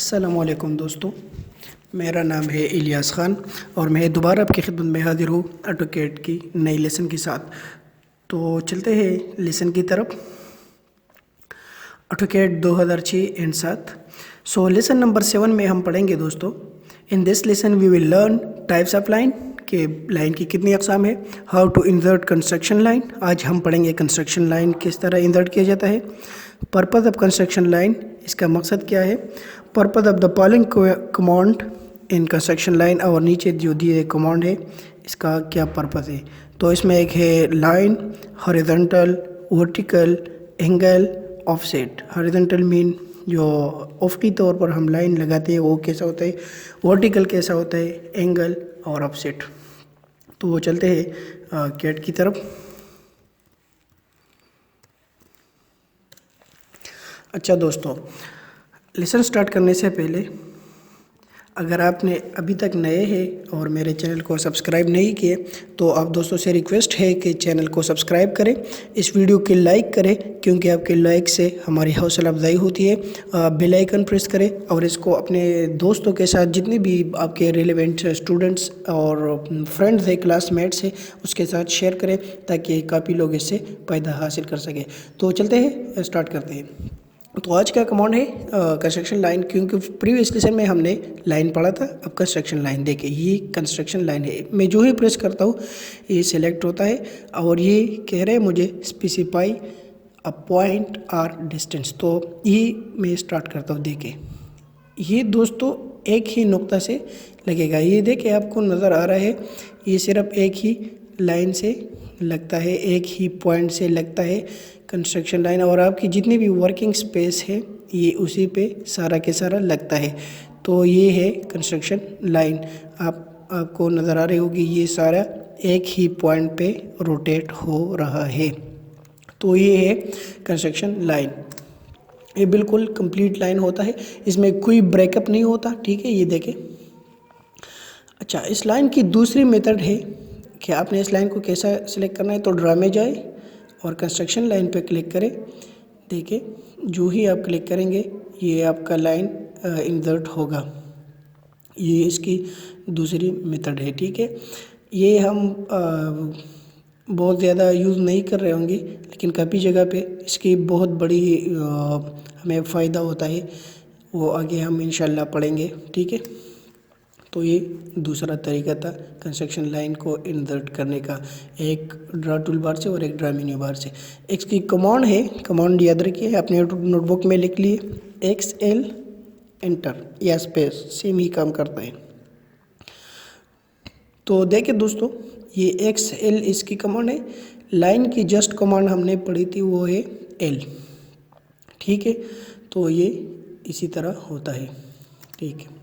अस्सलामुअलैकुम दोस्तों, मेरा नाम है इलियास ख़ान और मैं दोबारा आपकी खिदमत में हाज़िर हूँ ऑटोकैड की नई लेसन के साथ। तो चलते हैं लेसन की तरफ। AutoCAD 2006 and 7। So lesson number 7 में हम पढ़ेंगे दोस्तों। In this lesson we will learn types of line, के लाइन की कितनी अक़साम है, how to insert construction line. आज हम पढ़ेंगे कंस्ट्रक्शन लाइन किस तरह इंसर्ट किया जाता है। पर्पज़ ऑफ कंस्ट्रक्शन लाइन, इसका मकसद क्या है। Purpose of the following command in construction line, और नीचे जो दिए कमांड है इसका क्या पर्पज़ है। तो इसमें एक है line, horizontal, vertical, angle, offset. Horizontal mean जो उफ़क़ी तौर पर हम लाइन लगाते हैं वो कैसा होता है, वर्टिकल कैसा होता है, एंगल और ऑफसेट। तो चलते हैं कैट की तरफ। अच्छा दोस्तों, लेसन स्टार्ट करने से पहले अगर आपने अभी तक नए हैं और मेरे चैनल को सब्सक्राइब नहीं किए तो आप दोस्तों से रिक्वेस्ट है कि चैनल को सब्सक्राइब करें, इस वीडियो की लाइक करें क्योंकि आपके लाइक से हमारी हौसला अफजाई होती है। बेल आइकन प्रेस करें और इसको अपने दोस्तों के साथ, जितने भी आपके रिलेवेंट स्टूडेंट्स और फ्रेंड्स हैं, क्लासमेट्स हैं, उसके साथ शेयर करें ताकि काफ़ी लोग इससे फ़ायदा हासिल कर सकें। तो चलते हैं, स्टार्ट करते हैं। तो आज का कमांड है कंस्ट्रक्शन लाइन, क्योंकि प्रीवियस लेसन में हमने लाइन पढ़ा था। अब कंस्ट्रक्शन लाइन देखिए, ये कंस्ट्रक्शन लाइन है। मैं जो ही प्रेस करता हूँ ये सिलेक्ट होता है और ये कह रहे हैं मुझे specify a point or distance. तो ये मैं स्टार्ट करता हूँ। देखिए ये दोस्तों एक ही नुक्ता से लगेगा। ये देखिए आपको नज़र आ रहा है, ये सिर्फ एक ही लाइन से लगता है, एक ही पॉइंट से लगता है कंस्ट्रक्शन लाइन, और आपकी जितनी भी वर्किंग स्पेस है ये उसी पे सारा के सारा लगता है। तो ये है कंस्ट्रक्शन लाइन। आपको नज़र आ रही होगी ये सारा एक ही पॉइंट पे रोटेट हो रहा है। तो ये है कंस्ट्रक्शन लाइन। ये बिल्कुल कंप्लीट लाइन होता है, इसमें कोई ब्रेकअप नहीं होता। ठीक है, ये देखें। अच्छा, इस लाइन की दूसरी मेथड है कि आपने इस लाइन को कैसा सिलेक्ट करना है। तो ड्रा में जाए और कंस्ट्रक्शन लाइन पे क्लिक करें। देखिए जो ही आप क्लिक करेंगे ये आपका लाइन इंसर्ट होगा। ये इसकी दूसरी मेथड है। ठीक है, ये हम बहुत ज़्यादा यूज़ नहीं कर रहे होंगे, लेकिन काफ़ी जगह पे इसकी बहुत बड़ी हमें फ़ायदा होता है, वो आगे हम इंशाल्लाह पढ़ेंगे। ठीक है, तो ये दूसरा तरीका था कंस्ट्रक्शन लाइन को इंसर्ट करने का, एक ड्रा टूल बार से और एक ड्रा मेन्यू बार से। इसकी कमांड है, कमांड याद रखिए, अपने नोटबुक में लिख लिए, XL एंटर या स्पेस, सेम ही काम करता है। तो देखिए दोस्तों, ये XL इसकी कमांड है। लाइन की जस्ट कमांड हमने पढ़ी थी वो है L। ठीक है, तो ये इसी तरह होता है। ठीक है,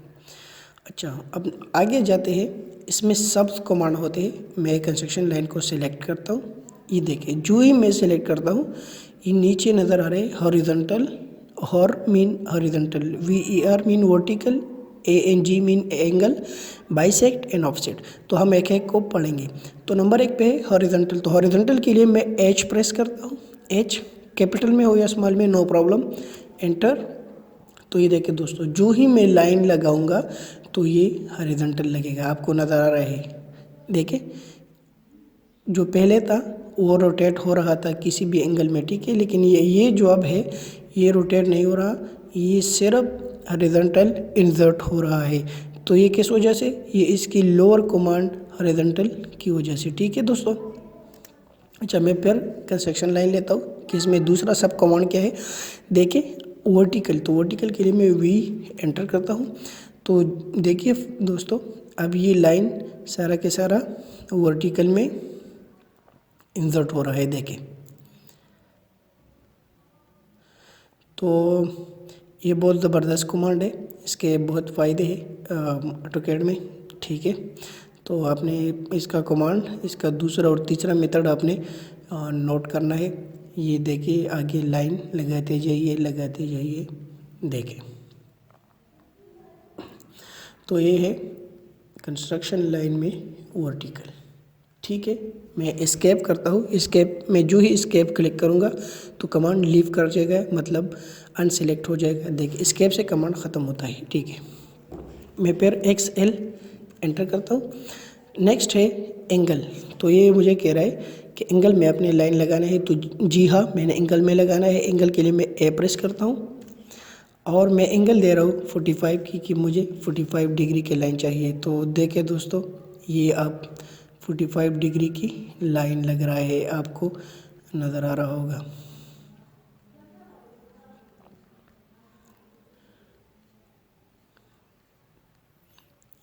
अच्छा अब आगे जाते हैं। इसमें सब कमांड होते हैं। मैं कंस्ट्रक्शन लाइन को सिलेक्ट करता हूँ। ये देखिए जो ही मैं सिलेक्ट करता हूँ ये नीचे नज़र आ रहे हैं horizontal, HOR mean horizontal, VER mean vertical, ANG mean angle, bisect and offset. तो हम एक एक को पढ़ेंगे। तो नंबर 1 पे है हॉरिजॉन्टल। तो हॉरिजॉन्टल के लिए मैं H प्रेस करता हूँ। H कैपिटल में हो या स्मॉल में नो प्रॉब्लम, एंटर। तो ये देखिए दोस्तों, जो ही मैं लाइन लगाऊंगा तो ये हॉरिजॉन्टल लगेगा। आपको नज़र आ रहा है, देखिए जो पहले था वो रोटेट हो रहा था किसी भी एंगल में। ठीक है, लेकिन ये जो अब है ये रोटेट नहीं हो रहा, ये सिर्फ हॉरिजॉन्टल इंसर्ट हो रहा है। तो ये किस वजह से, ये इसकी लोअर कमांड हॉरिजॉन्टल की वजह से। ठीक है दोस्तों, अच्छा मैं फिर कंस्ट्रक्शन लाइन लेता हूँ कि इसमें दूसरा सब कमांड क्या है। देखिए वर्टिकल, तो वर्टिकल के लिए मैं V एंटर करता हूँ। तो देखिए दोस्तों, अब ये लाइन सारा के सारा वर्टिकल में इंसर्ट हो रहा है। देखिए तो ये बहुत ज़बरदस्त कमांड है, इसके बहुत फ़ायदे हैं ऑटोकैड में। ठीक है, तो आपने इसका कमांड, इसका दूसरा और तीसरा मेथड आपने नोट करना है। ये देखिए आगे लाइन लगाते जाइए, लगाते जाइए। देखिए तो ये है कंस्ट्रक्शन लाइन में वर्टिकल। ठीक है, मैं एस्केप करता हूँ। एस्केप में जो ही एस्केप क्लिक करूँगा तो कमांड लीव कर जाएगा, मतलब अनसेलेक्ट हो जाएगा। देखिए एस्केप से कमांड ख़त्म होता है। ठीक है, मैं फिर XL एंटर करता हूँ। नेक्स्ट है एंगल। तो ये मुझे कह रहा है कि एंगल में अपने लाइन लगाना है, तो जी हाँ, मैंने एंगल में लगाना है। एंगल के लिए मैं A प्रेस करता हूँ और मैं एंगल दे रहा हूँ 45 की, कि मुझे 45 डिग्री की लाइन चाहिए। तो देखिए दोस्तों, ये आप 45 डिग्री की लाइन लग रहा है, आपको नज़र आ रहा होगा।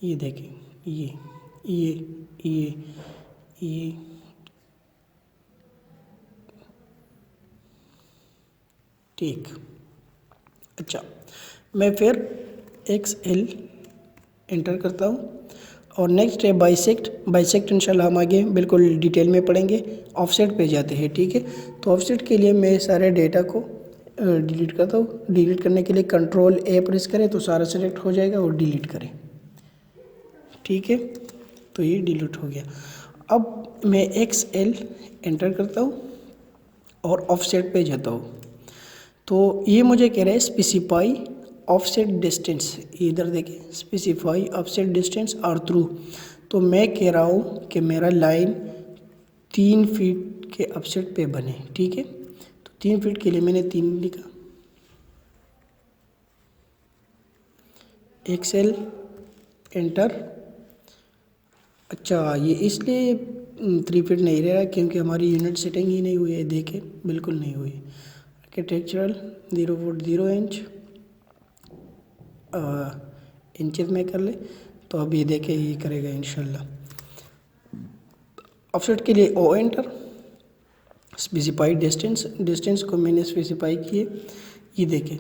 ये देखें, ये ठीक। अच्छा, मैं फिर XL एंटर करता हूँ और नेक्स्ट है बाइसेक्ट। बाइसेक्ट इंशाल्लाह हम आगे बिल्कुल डिटेल में पढ़ेंगे। ऑफसेट पे जाते हैं। ठीक है, तो ऑफसेट के लिए मैं सारे डेटा को डिलीट करता हूँ। डिलीट करने के लिए कंट्रोल A प्रेस करें तो सारा सेलेक्ट हो जाएगा और डिलीट करें। ठीक है, तो ये डिलीट हो गया। अब मैं XL एंटर करता हूँ और ऑफसेट पे जाता हूँ। तो ये मुझे कह रहा है स्पेसिफाई ऑफसेट डिस्टेंस। इधर देखिए, specify offset distance or through. तो मैं कह रहा हूँ कि मेरा लाइन 3 फीट के ऑफसेट पे बने। ठीक है, तो 3 फीट के लिए मैंने 3 लिखा। XL enter. अच्छा, ये इसलिए 3 फीट नहीं रह रहा क्योंकि हमारी यूनिट सेटिंग ही नहीं हुई है। देखें, बिल्कुल नहीं हुई। आर्किटेक्चरल 0 फुट 0 इंच इंचेस में कर ले तो अब ये देखे ये करेगा इंशाल्लाह। ऑफसेट के लिए O एंटर। स्पेसिफाई डिस्टेंस को मैंने स्पेसिफाई किए, ये देखें।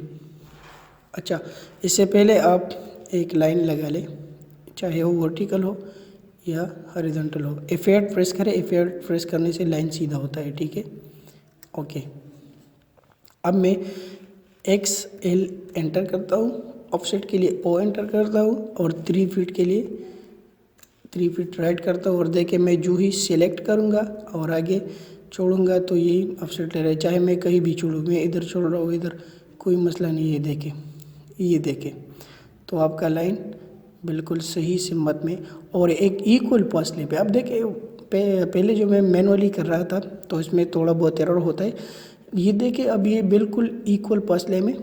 अच्छा, इससे पहले आप एक लाइन लगा ले, चाहे वो वर्टिकल हो या हॉरिजॉन्टल हो। F8 प्रेस करें। F8 प्रेस करने से लाइन सीधा होता है। ठीक है, ओके। अब मैं XL एंटर करता हूँ। ऑफसेट के लिए O एंटर करता हूँ और 3 फीट के लिए 3 फीट राइट करता हूँ और देखे मैं जो ही सिलेक्ट करूँगा और आगे छोड़ूंगा तो ये ऑफसेट ले रहा है। चाहे मैं कहीं भी छोड़ूँ, मैं इधर छोड़ रहा हूँ, इधर कोई मसला नहीं है। देखें, ये देखें, तो आपका लाइन बिल्कुल सही सिमत में और एक इक्वल फासले पे। अब देखें, पहले जो मैं मैनुअली कर रहा था तो इसमें थोड़ा बहुत एरर होता है। ये देखें, अब ये बिल्कुल इक्वल फासले में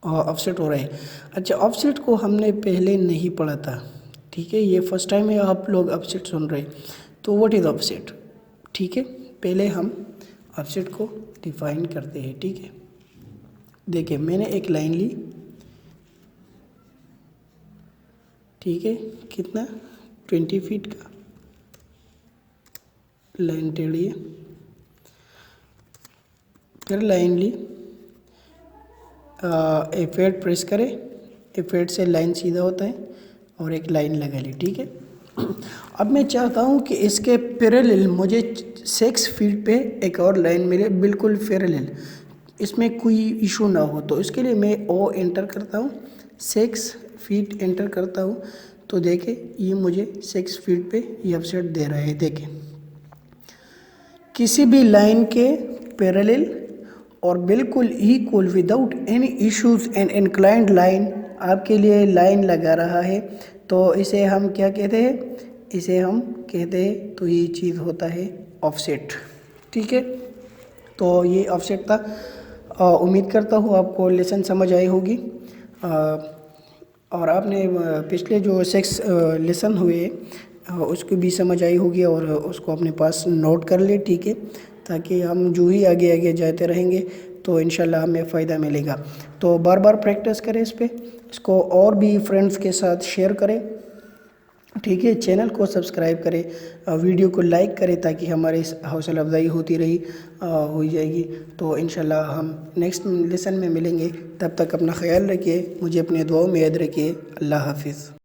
ऑफसेट हो रहा है। अच्छा, ऑफसेट को हमने पहले नहीं पढ़ा था। ठीक है, ये फर्स्ट टाइम है आप लोग ऑफसेट सुन रहे। तो व्हाट इज़ ऑफसेट? ठीक है, पहले हम ऑफसेट को डिफाइन करते हैं। ठीक है, देखिए मैंने एक लाइन ली। ठीक है, कितना 20 फीट का लाइन टेढ़ी है। फिर लाइन ली, F8 प्रेस करें। F8 से लाइन सीधा होता है और एक लाइन लगा ली। ठीक है, अब मैं चाहता हूँ कि इसके पैरेलल मुझे 6 फीट पे एक और लाइन मिले, बिल्कुल पैरेलल, इसमें कोई इशू ना हो। तो इसके लिए मैं O एंटर करता हूँ, 6 फीट एंटर करता हूँ। तो देखें, ये मुझे 6 फीट पे ये ऑफसेट दे रहा है। देखें, किसी भी लाइन के पैरेलल और बिल्कुल equal without any issues and inclined line आपके लिए लाइन लगा रहा है। तो इसे हम क्या कहते हैं? इसे हम कहते हैं, तो ये चीज़ होता है ऑफसेट। ठीक है, तो ये ऑफसेट था। उम्मीद करता हूँ आपको लेसन समझ आई होगी और आपने पिछले जो 6 लेसन हुए उसको भी समझ आई होगी और उसको अपने पास नोट कर ले। ठीक है, ताकि हम जो ही आगे आगे जाते रहेंगे तो इंशाल्लाह हमें फ़ायदा मिलेगा। तो बार बार प्रैक्टिस करें इस पर, इसको और भी फ्रेंड्स के साथ शेयर करें। ठीक है, चैनल को सब्सक्राइब करें, वीडियो को लाइक करें ताकि हमारी हौसला अफजाई होती रही हो जाएगी। तो इंशाल्लाह हम नेक्स्ट लेसन में मिलेंगे। तब तक अपना ख्याल रखिए, मुझे अपने दुआओं में याद रखिए। अल्लाह हाफिज़।